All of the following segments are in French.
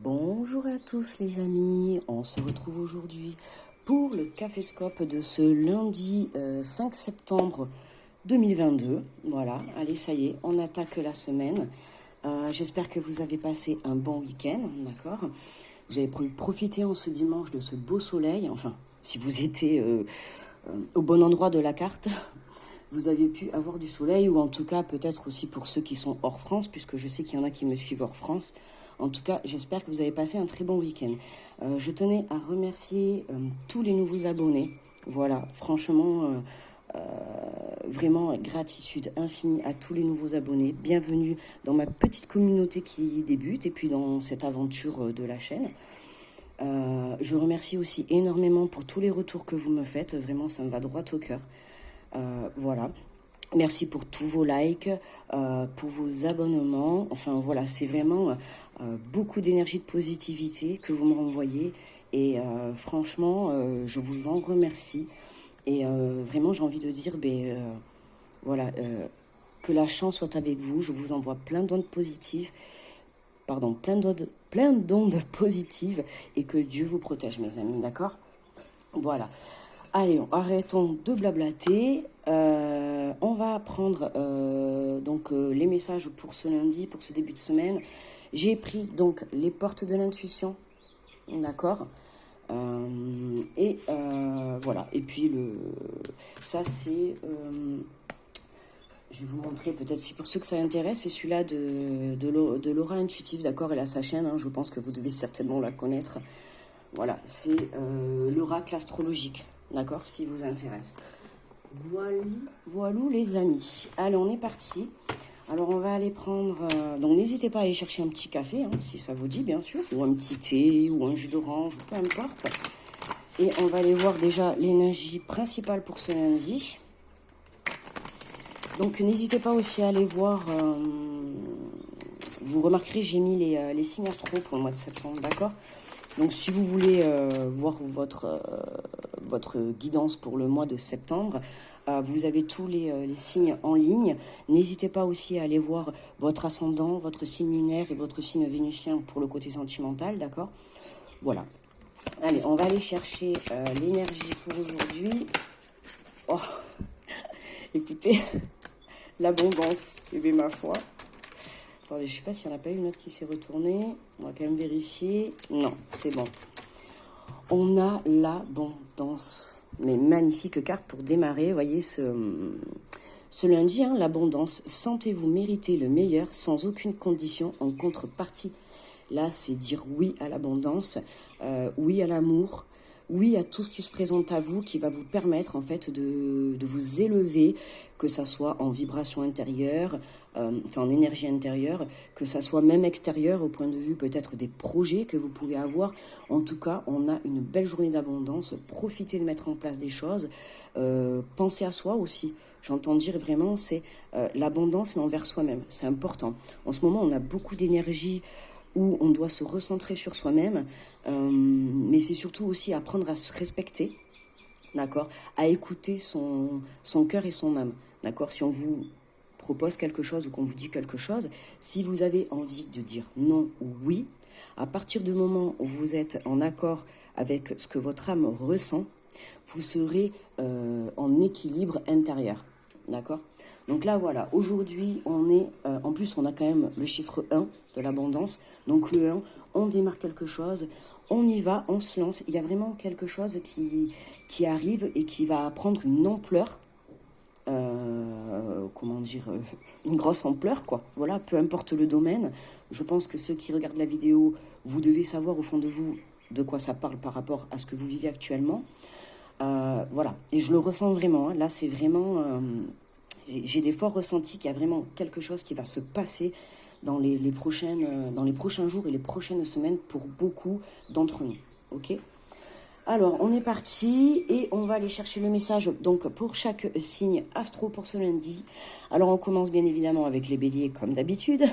Bonjour à tous les amis, on se retrouve aujourd'hui pour le Caféscope de ce lundi 5 septembre 2022. Voilà, allez ça y est, on attaque la semaine. J'espère que vous avez passé un bon week-end, d'accord. Vous avez pu profiter en ce dimanche de ce beau soleil, enfin si vous étiez au bon endroit de la carte. Vous avez pu avoir du soleil, ou en tout cas peut-être aussi pour ceux qui sont hors France, puisque je sais qu'il y en a qui me suivent hors France. En tout cas, j'espère que vous avez passé un très bon week-end. Je tenais à remercier tous les nouveaux abonnés. Voilà, franchement, vraiment gratitude infinie à tous les nouveaux abonnés. Bienvenue dans ma petite communauté qui débute et puis dans cette aventure de la chaîne. Je remercie aussi énormément pour tous les retours que vous me faites. Vraiment, ça me va droit au cœur. Voilà. Merci pour tous vos likes, pour vos abonnements. Enfin voilà, c'est vraiment beaucoup d'énergie, de positivité que vous me renvoyez. Et franchement, je vous en remercie. Et vraiment, j'ai envie de dire, voilà, que la chance soit avec vous. Je vous envoie plein d'ondes positives. Pardon, plein d'ondes positives. Et que Dieu vous protège, mes amis, d'accord? Voilà. Allez, arrêtons de blablater. On va prendre les messages pour ce lundi, pour ce début de semaine. J'ai pris donc les portes de l'intuition, d'accord. Voilà. Et puis ça c'est, je vais vous montrer peut-être si pour ceux que ça intéresse, c'est celui-là de Laura Intuitive, d'accord. Elle a sa chaîne, hein, je pense que vous devez certainement la connaître. Voilà, c'est l'oracle astrologique. D'accord, si vous intéresse. Voilà les amis. Allez, on est parti. Alors, on va aller prendre... donc, n'hésitez pas à aller chercher un petit café, hein, si ça vous dit, bien sûr. Ou un petit thé, ou un jus d'orange, peu importe. Et on va aller voir déjà l'énergie principale pour ce lundi. Donc, n'hésitez pas aussi à aller voir... vous remarquerez, j'ai mis les signes astro pour le mois de septembre, d'accord. Donc, si vous voulez voir votre guidance pour le mois de septembre, vous avez tous les signes en ligne. N'hésitez pas aussi à aller voir votre ascendant, votre signe lunaire et votre signe vénusien pour le côté sentimental, d'accord? Voilà. Allez, on va aller chercher l'énergie pour aujourd'hui. Oh, écoutez, l'abondance, eh bien, ma foi. Attendez, je ne sais pas s'il n'y en a pas une autre qui s'est retournée. On va quand même vérifier. Non, c'est bon. On a l'abondance. Mais magnifique carte pour démarrer. Vous voyez ce lundi, hein, l'abondance. Sentez-vous mériter le meilleur sans aucune condition en contrepartie. Là, c'est dire oui à l'abondance, oui à l'amour, oui à tout ce qui se présente à vous, qui va vous permettre en fait de vous élever, que ça soit en vibration intérieure, en énergie intérieure, que ça soit même extérieure au point de vue peut-être des projets que vous pouvez avoir. En tout cas, on a une belle journée d'abondance. Profitez de mettre en place des choses. Pensez à soi aussi. J'entends dire vraiment, c'est l'abondance, mais envers soi-même. C'est important. En ce moment, on a beaucoup d'énergie où on doit se recentrer sur soi-même, mais c'est surtout aussi apprendre à se respecter, d'accord, à écouter son cœur et son âme, d'accord. Si on vous propose quelque chose ou qu'on vous dit quelque chose, si vous avez envie de dire non ou oui, à partir du moment où vous êtes en accord avec ce que votre âme ressent, vous serez en équilibre intérieur, d'accord. Donc là, voilà, aujourd'hui, on est... en plus, on a quand même le chiffre 1 de l'abondance. Donc le 1, on démarre quelque chose, on y va, on se lance. Il y a vraiment quelque chose qui arrive et qui va prendre une ampleur, une grosse ampleur, quoi. Voilà, peu importe le domaine. Je pense que ceux qui regardent la vidéo, vous devez savoir au fond de vous de quoi ça parle par rapport à ce que vous vivez actuellement. Voilà, et je le ressens vraiment. Hein. Là, c'est vraiment... j'ai des forts ressentis qu'il y a vraiment quelque chose qui va se passer dans les prochains jours et les prochaines semaines pour beaucoup d'entre nous. Ok ? Alors, on est parti et on va aller chercher le message donc pour chaque signe astro pour ce lundi. Alors, on commence bien évidemment avec les béliers comme d'habitude.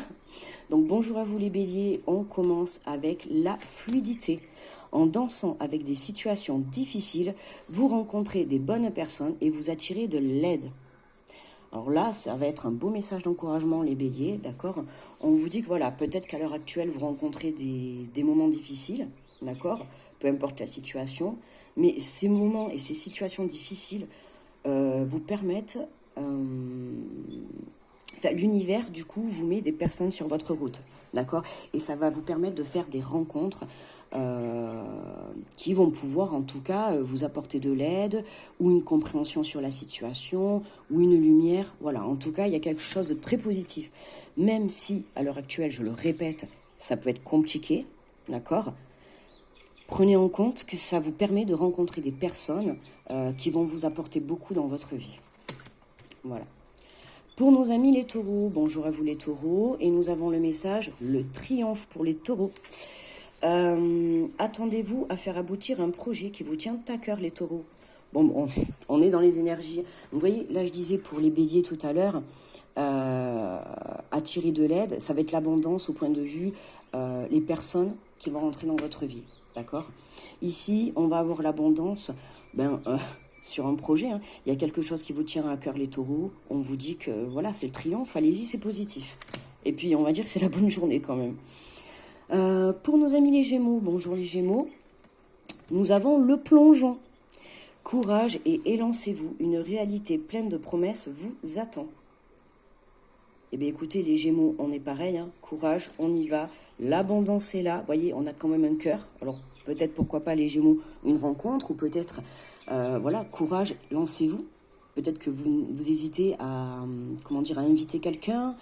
Donc, bonjour à vous les béliers. On commence avec la fluidité. En dansant avec des situations difficiles, vous rencontrez des bonnes personnes et vous attirez de l'aide. Alors là, ça va être un beau message d'encouragement, les béliers, d'accord? On vous dit que voilà, peut-être qu'à l'heure actuelle, vous rencontrez des moments difficiles, d'accord? Peu importe la situation, mais ces moments et ces situations difficiles vous permettent... l'univers, du coup, vous met des personnes sur votre route, d'accord? Et ça va vous permettre de faire des rencontres qui vont pouvoir, en tout cas, vous apporter de l'aide ou une compréhension sur la situation ou une lumière. Voilà, en tout cas, il y a quelque chose de très positif. Même si, à l'heure actuelle, je le répète, ça peut être compliqué, d'accord? Prenez en compte que ça vous permet de rencontrer des personnes qui vont vous apporter beaucoup dans votre vie. Voilà. Pour nos amis les taureaux, bonjour à vous les taureaux, et nous avons le message, le triomphe pour les taureaux. Attendez-vous à faire aboutir un projet qui vous tient à cœur les taureaux. Bon, on est dans les énergies. Vous voyez, là je disais pour les béliers tout à l'heure, attirer de l'aide, ça va être l'abondance au point de vue les personnes qui vont rentrer dans votre vie, d'accord? Ici, on va avoir l'abondance, sur un projet, hein. Il y a quelque chose qui vous tient à cœur les taureaux, on vous dit que voilà, c'est le triomphe, allez-y, c'est positif. Et puis on va dire que c'est la bonne journée quand même. Pour nos amis les gémeaux, bonjour les gémeaux, nous avons le plongeon. Courage et élancez-vous, une réalité pleine de promesses vous attend. Eh bien écoutez les gémeaux, on est pareil, hein. Courage, on y va, l'abondance est là, vous voyez, on a quand même un cœur, alors peut-être pourquoi pas les gémeaux, une rencontre, ou peut-être... voilà, courage, lancez-vous. Peut-être que vous hésitez à inviter quelqu'un,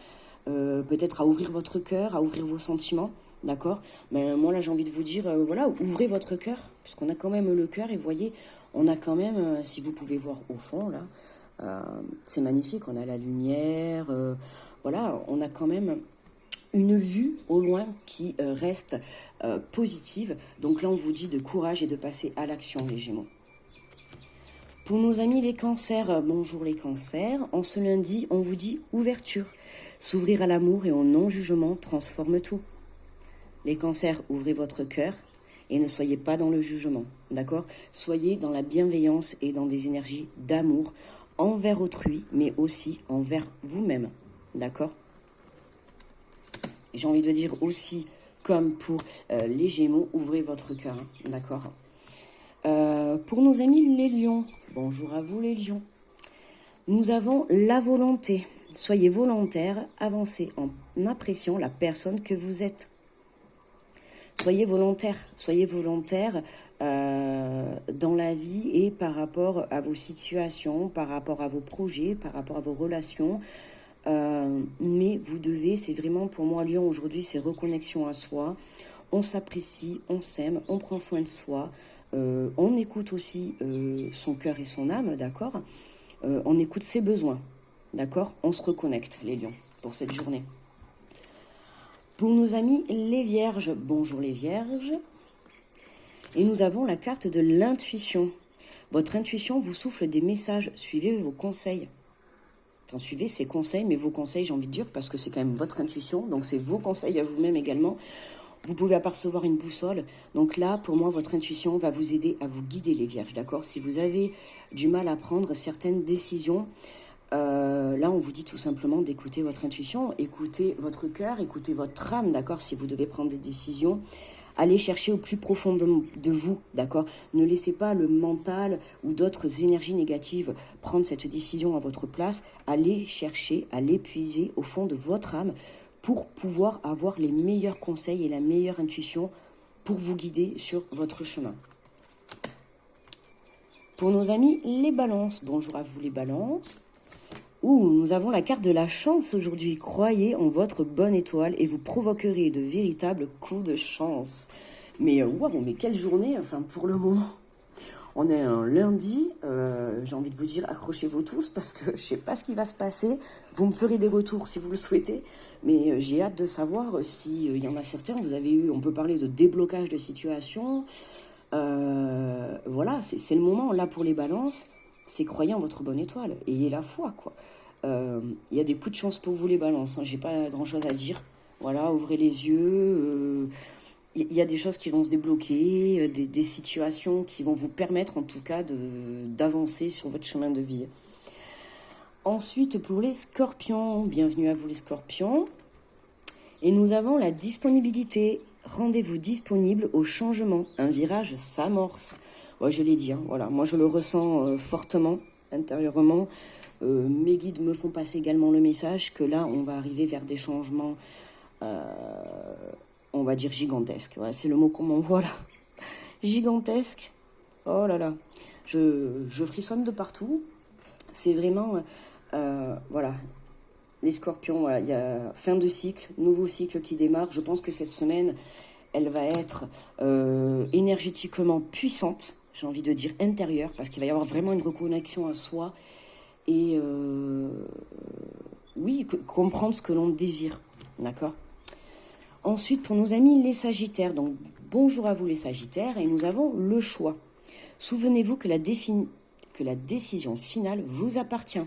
peut-être à ouvrir votre cœur, à ouvrir vos sentiments, d'accord? Mais moi, là, j'ai envie de vous dire, voilà, ouvrez votre cœur, puisqu'on a quand même le cœur, et vous voyez, on a quand même, si vous pouvez voir au fond, là, c'est magnifique, on a la lumière, voilà, on a quand même une vue au loin qui reste positive. Donc là, on vous dit de courage et de passer à l'action, les gémeaux. Pour nos amis les cancers, bonjour les cancers, en ce lundi, on vous dit ouverture. S'ouvrir à l'amour et au non-jugement transforme tout. Les cancers, ouvrez votre cœur et ne soyez pas dans le jugement, d'accord? Soyez dans la bienveillance et dans des énergies d'amour envers autrui, mais aussi envers vous-même, d'accord? J'ai envie de dire aussi, comme pour les Gémeaux, ouvrez votre cœur, hein, d'accord? Pour nos amis les lions, bonjour à vous les lions. Nous avons la volonté. Soyez volontaires, avancez en appréciant la personne que vous êtes. Soyez volontaires dans la vie et par rapport à vos situations, par rapport à vos projets, par rapport à vos relations. Mais vous devez, c'est vraiment pour moi Lion aujourd'hui, c'est reconnexion à soi. On s'apprécie, on s'aime, on prend soin de soi. On écoute aussi son cœur et son âme, d'accord? On écoute ses besoins, d'accord? On se reconnecte, les lions, pour cette journée. Pour nos amis les vierges, bonjour les vierges. Et nous avons la carte de l'intuition. Votre intuition vous souffle des messages, suivez vos conseils. Enfin, suivez ses conseils, mais vos conseils, j'ai envie de dire, parce que c'est quand même votre intuition, donc c'est vos conseils à vous-même également. Vous pouvez apercevoir une boussole. Donc là, pour moi, votre intuition va vous aider à vous guider, les vierges, d'accord? Si vous avez du mal à prendre certaines décisions, là, on vous dit tout simplement d'écouter votre intuition, écoutez votre cœur, écoutez votre âme, d'accord? Si vous devez prendre des décisions, allez chercher au plus profond de vous, d'accord? Ne laissez pas le mental ou d'autres énergies négatives prendre cette décision à votre place. Allez chercher, allez puiser au fond de votre âme pour pouvoir avoir les meilleurs conseils et la meilleure intuition pour vous guider sur votre chemin. Pour nos amis les balances, bonjour à vous les balances. Nous avons la carte de la chance aujourd'hui. Croyez en votre bonne étoile et vous provoquerez de véritables coups de chance. Mais waouh, mais quelle journée, enfin pour le moment. On est un lundi, j'ai envie de vous dire accrochez-vous tous parce que je ne sais pas ce qui va se passer. Vous me ferez des retours si vous le souhaitez, mais j'ai hâte de savoir s'il y en a certains. Vous avez eu, on peut parler de déblocage de situation. Voilà, c'est le moment là pour les balances. C'est croyez en votre bonne étoile, ayez la foi, quoi. Il y a des coups de chance pour vous les balances, hein. J'ai pas grand chose à dire. Voilà, ouvrez les yeux. Il y a des choses qui vont se débloquer, des situations qui vont vous permettre en tout cas d'avancer sur votre chemin de vie. Ensuite, pour les scorpions, bienvenue à vous les scorpions. Et nous avons la disponibilité. Rendez-vous disponible au changement. Un virage s'amorce. Ouais, je l'ai dit, hein, voilà. Moi, je le ressens fortement, intérieurement. Mes guides me font passer également le message que là, on va arriver vers des changements, on va dire gigantesques. Ouais, c'est le mot qu'on m'envoie là. Gigantesque. Oh là là. Je frissonne de partout. C'est vraiment... voilà. Les scorpions, voilà, il y a fin de cycle, nouveau cycle qui démarre. Je pense que cette semaine, elle va être énergétiquement puissante, j'ai envie de dire intérieure, parce qu'il va y avoir vraiment une reconnexion à soi et oui, comprendre ce que l'on désire, d'accord. Ensuite, pour nos amis les Sagittaires, donc bonjour à vous les Sagittaires, et nous avons le choix. Souvenez-vous que la décision finale vous appartient.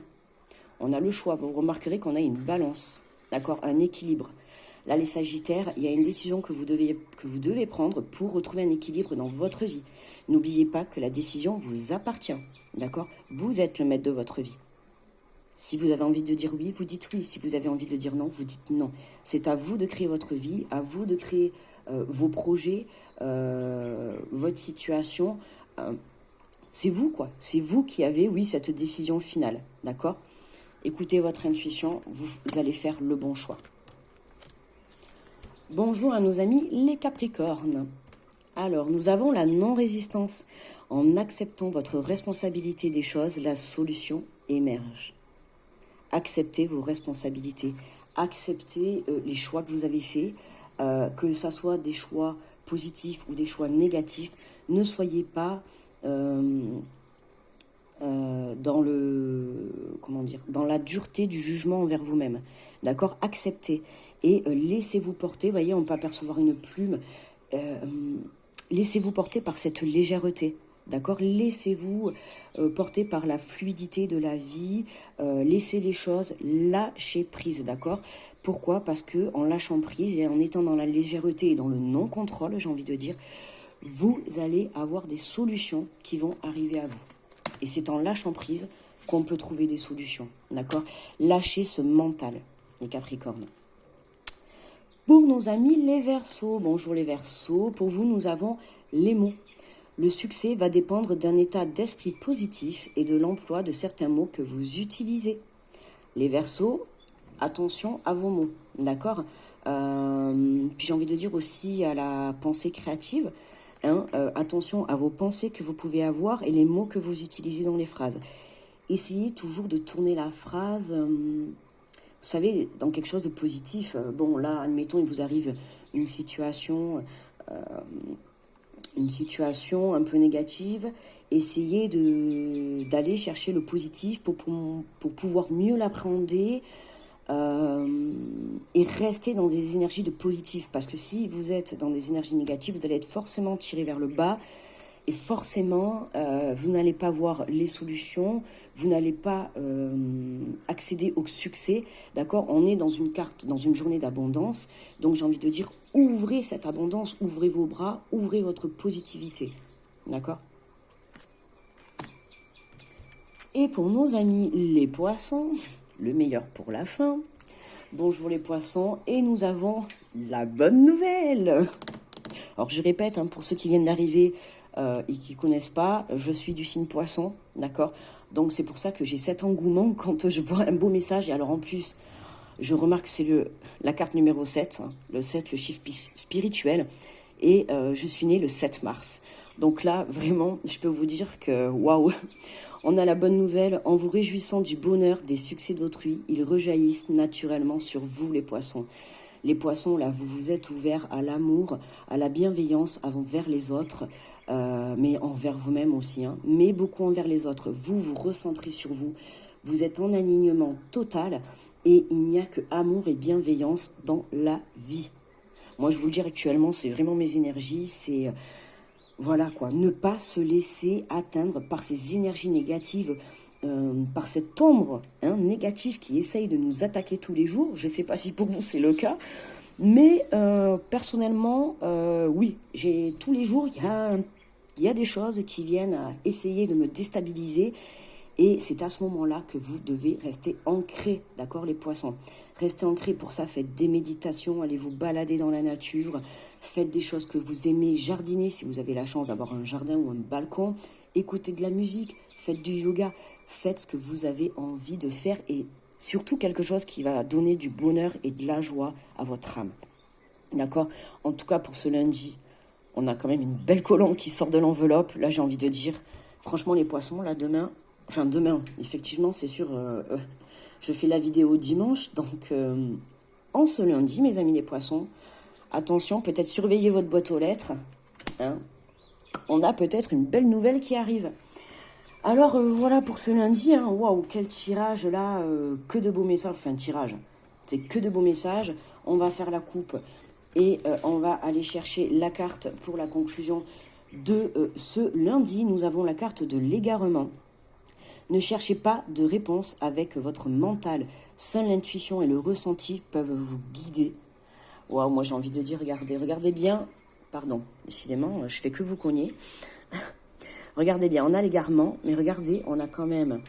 On a le choix, vous remarquerez qu'on a une balance, d'accord, un équilibre. Là, les Sagittaires, il y a une décision que vous devez prendre pour retrouver un équilibre dans votre vie. N'oubliez pas que la décision vous appartient, d'accord. Vous êtes le maître de votre vie. Si vous avez envie de dire oui, vous dites oui. Si vous avez envie de dire non, vous dites non. C'est à vous de créer votre vie, à vous de créer vos projets, votre situation. C'est vous, quoi. C'est vous qui avez, oui, cette décision finale, d'accord. Écoutez votre intuition, vous allez faire le bon choix. Bonjour à nos amis les Capricornes. Alors, nous avons la non-résistance. En acceptant votre responsabilité des choses, la solution émerge. Acceptez vos responsabilités. Acceptez les choix que vous avez faits, que ce soit des choix positifs ou des choix négatifs. Ne soyez pas... dans la dureté du jugement envers vous-même, d'accord. Acceptez et laissez-vous porter. Voyez, on peut apercevoir une plume. Laissez-vous porter par cette légèreté, d'accord. Laissez-vous porter par la fluidité de la vie. Laissez les choses, lâcher prise, d'accord. Pourquoi? Parce que en lâchant prise et en étant dans la légèreté et dans le non-contrôle, j'ai envie de dire, vous allez avoir des solutions qui vont arriver à vous. Et c'est en lâchant prise qu'on peut trouver des solutions, d'accord. Lâchez ce mental, les Capricornes. Pour nos amis les Verseaux, bonjour les Verseaux, pour vous nous avons les mots. Le succès va dépendre d'un état d'esprit positif et de l'emploi de certains mots que vous utilisez. Les Verseaux, attention à vos mots, d'accord. Puis j'ai envie de dire aussi à la pensée créative. Attention à vos pensées que vous pouvez avoir et les mots que vous utilisez dans les phrases. Essayez toujours de tourner la phrase, vous savez, dans quelque chose de positif. Bon, là, admettons, il vous arrive une situation un peu négative. Essayez d'aller chercher le positif pour pouvoir mieux l'appréhender. Et rester dans des énergies de positif, parce que si vous êtes dans des énergies négatives, vous allez être forcément tiré vers le bas et forcément vous n'allez pas voir les solutions, vous n'allez pas accéder au succès, d'accord. On est dans une carte, dans une journée d'abondance, donc j'ai envie de dire, ouvrez cette abondance, ouvrez vos bras, ouvrez votre positivité, d'accord. Et pour nos amis les poissons, le meilleur pour la fin. Bonjour les poissons, et nous avons la bonne nouvelle. Alors je répète, hein, pour ceux qui viennent d'arriver et qui ne connaissent pas, je suis du signe poisson, d'accord. Donc c'est pour ça que j'ai cet engouement quand je vois un beau message. Et alors en plus, je remarque que c'est la carte numéro 7, hein, le 7, le chiffre spirituel, et je suis née le 7 mars. Donc là, vraiment, je peux vous dire que, waouh, on a la bonne nouvelle. En vous réjouissant du bonheur des succès d'autrui, ils rejaillissent naturellement sur vous, les poissons. Les poissons, là, vous vous êtes ouverts à l'amour, à la bienveillance envers les autres, mais envers vous-même aussi, hein, mais beaucoup envers les autres. Vous vous recentrez sur vous, vous êtes en alignement total, et il n'y a que amour et bienveillance dans la vie. Moi, je vous le dis actuellement, c'est vraiment mes énergies, c'est... Voilà quoi, ne pas se laisser atteindre par ces énergies négatives, par cette ombre négative qui essaye de nous attaquer tous les jours. Je ne sais pas si pour vous c'est le cas, mais personnellement, oui, tous les jours, il y a des choses qui viennent à essayer de me déstabiliser. Et c'est à ce moment-là que vous devez rester ancré, d'accord les poissons. Restez ancré, pour ça faites des méditations, allez vous balader dans la nature, faites des choses que vous aimez, jardiner si vous avez la chance d'avoir un jardin ou un balcon, écoutez de la musique, faites du yoga, faites ce que vous avez envie de faire et surtout quelque chose qui va donner du bonheur et de la joie à votre âme. D'accord? En tout cas pour ce lundi, on a quand même une belle colombe qui sort de l'enveloppe. Là j'ai envie de dire, franchement les poissons, là demain, effectivement c'est sûr, je fais la vidéo dimanche, donc en ce lundi mes amis les poissons, attention, peut-être surveillez votre boîte aux lettres, hein. On a peut-être une belle nouvelle qui arrive. Alors voilà pour ce lundi, hein. Waouh, quel tirage là, que de beaux messages, enfin tirage, c'est que de beaux messages. On va faire la coupe et on va aller chercher la carte pour la conclusion de ce lundi. Nous avons la carte de l'égarement. Ne cherchez pas de réponse avec votre mental, seule l'intuition et le ressenti peuvent vous guider. Waouh, moi j'ai envie de dire, regardez bien, pardon, décidément, je fais que vous cogner. Regardez bien, on a l'égarement, mais regardez, on a quand même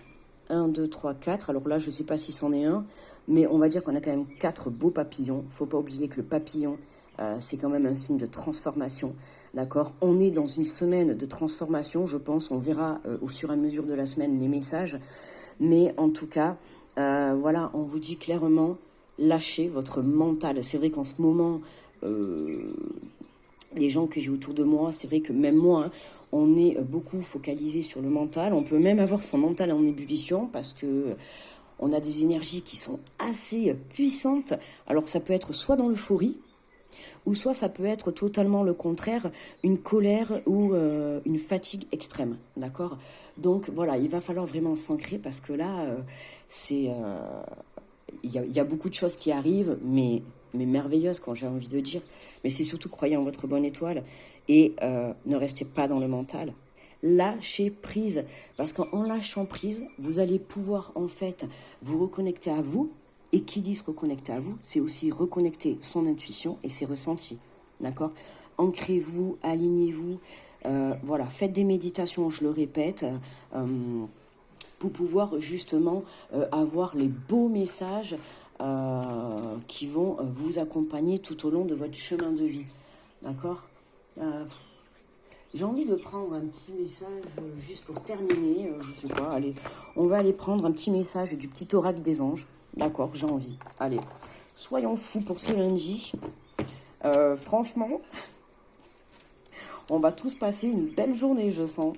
1, 2, 3, 4. Alors là, je ne sais pas si c'en est un, mais on va dire qu'on a quand même 4 beaux papillons. Il ne faut pas oublier que le papillon, c'est quand même un signe de transformation. D'accord? On est dans une semaine de transformation, je pense. On verra au fur et à mesure de la semaine les messages. Mais en tout cas, voilà, on vous dit clairement, lâchez votre mental. C'est vrai qu'en ce moment, les gens que j'ai autour de moi, c'est vrai que même moi, hein, on est beaucoup focalisé sur le mental. On peut même avoir son mental en ébullition parce que on a des énergies qui sont assez puissantes. Alors ça peut être soit dans l'euphorie, ou soit ça peut être totalement le contraire, une colère ou une fatigue extrême, d'accord? Donc voilà, il va falloir vraiment s'ancrer parce que là, il y a beaucoup de choses qui arrivent, mais merveilleuses, quand j'ai envie de dire. Mais c'est surtout croyez en votre bonne étoile et ne restez pas dans le mental. Lâchez prise, parce qu'en lâchant prise, vous allez pouvoir en fait vous reconnecter à vous. Et qui dit se reconnecter à vous, c'est aussi reconnecter son intuition et ses ressentis. D'accord? Ancrez-vous, alignez-vous. Voilà, faites des méditations, je le répète, pour pouvoir justement avoir les beaux messages qui vont vous accompagner tout au long de votre chemin de vie. D'accord? J'ai envie de prendre un petit message juste pour terminer. Je sais pas, allez, on va aller prendre un petit message du petit oracle des anges. D'accord, j'ai envie. Allez, soyons fous pour ce lundi. Franchement, on va tous passer une belle journée, je sens.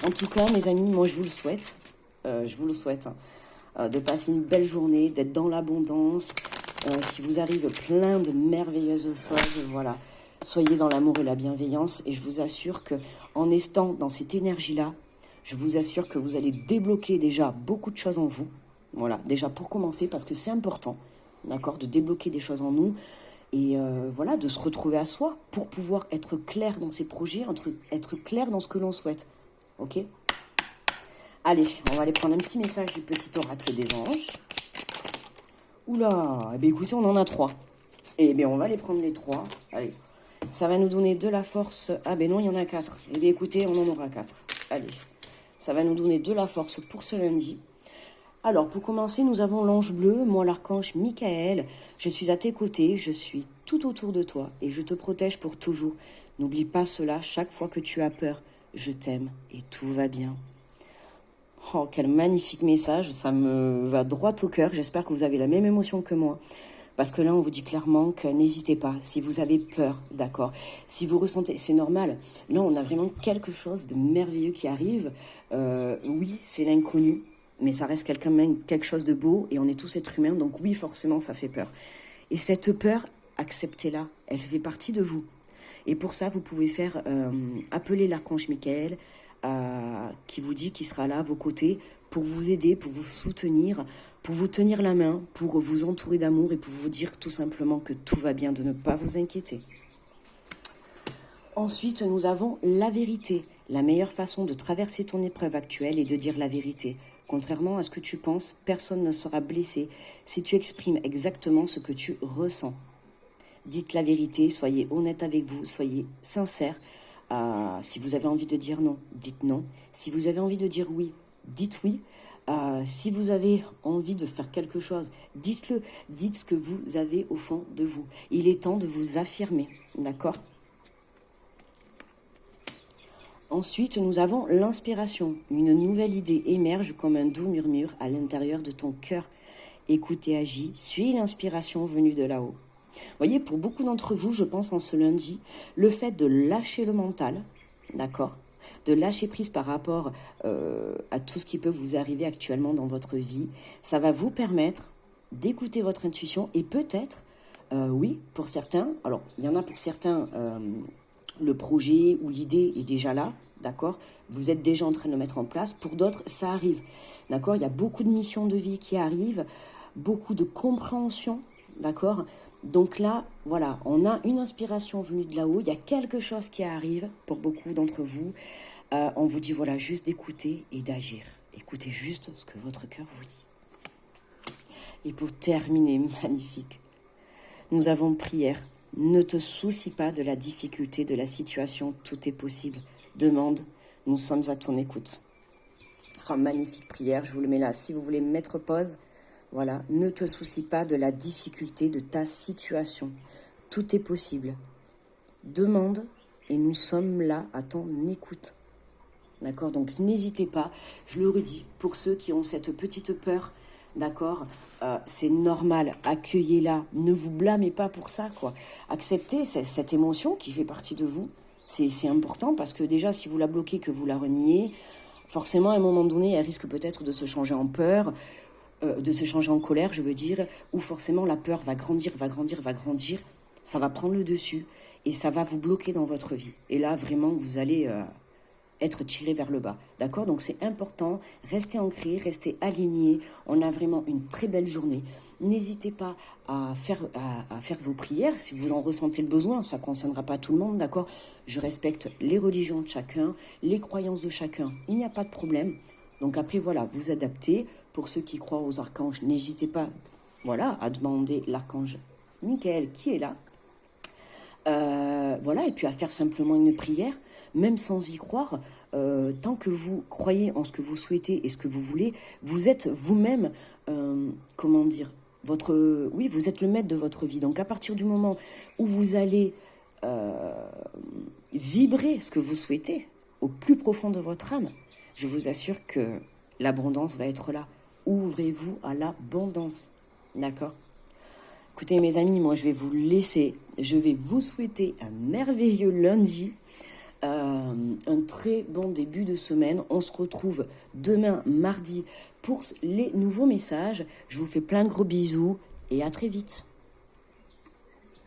En tout cas, mes amis, moi je vous le souhaite. Je vous le souhaite. De passer une belle journée, d'être dans l'abondance, qu'il vous arrive plein de merveilleuses choses. Voilà. Soyez dans l'amour et la bienveillance. Et je vous assure que en étant dans cette énergie-là, je vous assure que vous allez débloquer déjà beaucoup de choses en vous. Voilà, déjà pour commencer, parce que c'est important, d'accord, de débloquer des choses en nous et voilà, de se retrouver à soi pour pouvoir être clair dans ses projets, être clair dans ce que l'on souhaite. Ok? Allez, on va aller prendre un petit message du petit oracle des anges. Oula, eh bien écoutez, on en a 3. Eh bien, on va aller prendre les 3. Allez, ça va nous donner de la force. Ah ben non, il y en a 4. Eh bien écoutez, on en aura 4. Allez, ça va nous donner de la force pour ce lundi. Alors, pour commencer, nous avons l'ange bleu, moi l'archange Michael. Je suis à tes côtés, je suis tout autour de toi et je te protège pour toujours. N'oublie pas cela chaque fois que tu as peur. Je t'aime et tout va bien. Oh, quel magnifique message, ça me va droit au cœur. J'espère que vous avez la même émotion que moi. Parce que là, on vous dit clairement que n'hésitez pas. Si vous avez peur, d'accord. Si vous ressentez, c'est normal. Là, on a vraiment quelque chose de merveilleux qui arrive. Oui, c'est l'inconnu. Mais ça reste quelque chose de beau et on est tous êtres humains, donc oui, forcément, ça fait peur. Et cette peur, acceptez-la, elle fait partie de vous. Et pour ça, vous pouvez faire appeler l'archange Michael, qui vous dit qu'il sera là à vos côtés pour vous aider, pour vous soutenir, pour vous tenir la main, pour vous entourer d'amour et pour vous dire tout simplement que tout va bien, de ne pas vous inquiéter. Ensuite, nous avons la vérité. La meilleure façon de traverser ton épreuve actuelle est de dire la vérité. Contrairement à ce que tu penses, personne ne sera blessé si tu exprimes exactement ce que tu ressens. Dites la vérité, soyez honnête avec vous, soyez sincère. Si vous avez envie de dire non, dites non. Si vous avez envie de dire oui, dites oui. Si vous avez envie de faire quelque chose, dites-le. Dites ce que vous avez au fond de vous. Il est temps de vous affirmer, d'accord? Ensuite, nous avons l'inspiration. Une nouvelle idée émerge comme un doux murmure à l'intérieur de ton cœur. Écoute et agis, suis l'inspiration venue de là-haut. Voyez, pour beaucoup d'entre vous, je pense en ce lundi, le fait de lâcher le mental, d'accord, de lâcher prise par rapport à tout ce qui peut vous arriver actuellement dans votre vie, ça va vous permettre d'écouter votre intuition et peut-être, oui, pour certains, alors il y en a pour certains, le projet ou l'idée est déjà là, d'accord, vous êtes déjà en train de le mettre en place, pour d'autres, ça arrive, d'accord, il y a beaucoup de missions de vie qui arrivent, beaucoup de compréhension, d'accord. Donc là, voilà, on a une inspiration venue de là-haut, il y a quelque chose qui arrive pour beaucoup d'entre vous. On vous dit, voilà, juste d'écouter et d'agir. Écoutez juste ce que votre cœur vous dit. Et pour terminer, magnifique, nous avons prière. Ne te soucie pas de la difficulté de la situation, tout est possible. Demande, nous sommes à ton écoute. Oh, magnifique prière, je vous le mets là. Si vous voulez mettre pause, voilà, ne te soucie pas de la difficulté de ta situation. Tout est possible. Demande et nous sommes là à ton écoute. D'accord? Donc n'hésitez pas, je le redis, pour ceux qui ont cette petite peur, d'accord, c'est normal, accueillez-la, ne vous blâmez pas pour ça, quoi. Acceptez cette émotion qui fait partie de vous, c'est important parce que déjà si vous la bloquez, que vous la reniez, forcément à un moment donné, elle risque peut-être de se changer en peur, de se changer en colère, je veux dire, ou forcément la peur va grandir, ça va prendre le dessus et ça va vous bloquer dans votre vie. Et là, vraiment, vous allez être tiré vers le bas, d'accord? Donc c'est important, restez ancré, restez aligné. On a vraiment une très belle journée. N'hésitez pas à faire vos prières si vous en ressentez le besoin. Ça ne concernera pas tout le monde, d'accord? Je respecte les religions de chacun, les croyances de chacun. Il n'y a pas de problème. Donc après, voilà, vous adaptez. Pour ceux qui croient aux archanges, n'hésitez pas, voilà, à demander l'archange Michael qui est là. Voilà, et puis à faire simplement une prière, même sans y croire. Tant que vous croyez en ce que vous souhaitez et ce que vous voulez, vous êtes vous-même, comment dire, oui, vous êtes le maître de votre vie. Donc à partir du moment où vous allez vibrer ce que vous souhaitez au plus profond de votre âme, je vous assure que l'abondance va être là. Ouvrez-vous à l'abondance, d'accord? Écoutez mes amis, moi je vais vous laisser, je vais vous souhaiter un merveilleux lundi, un très bon début de semaine. On se retrouve demain mardi pour les nouveaux messages. Je vous fais plein de gros bisous et à très vite.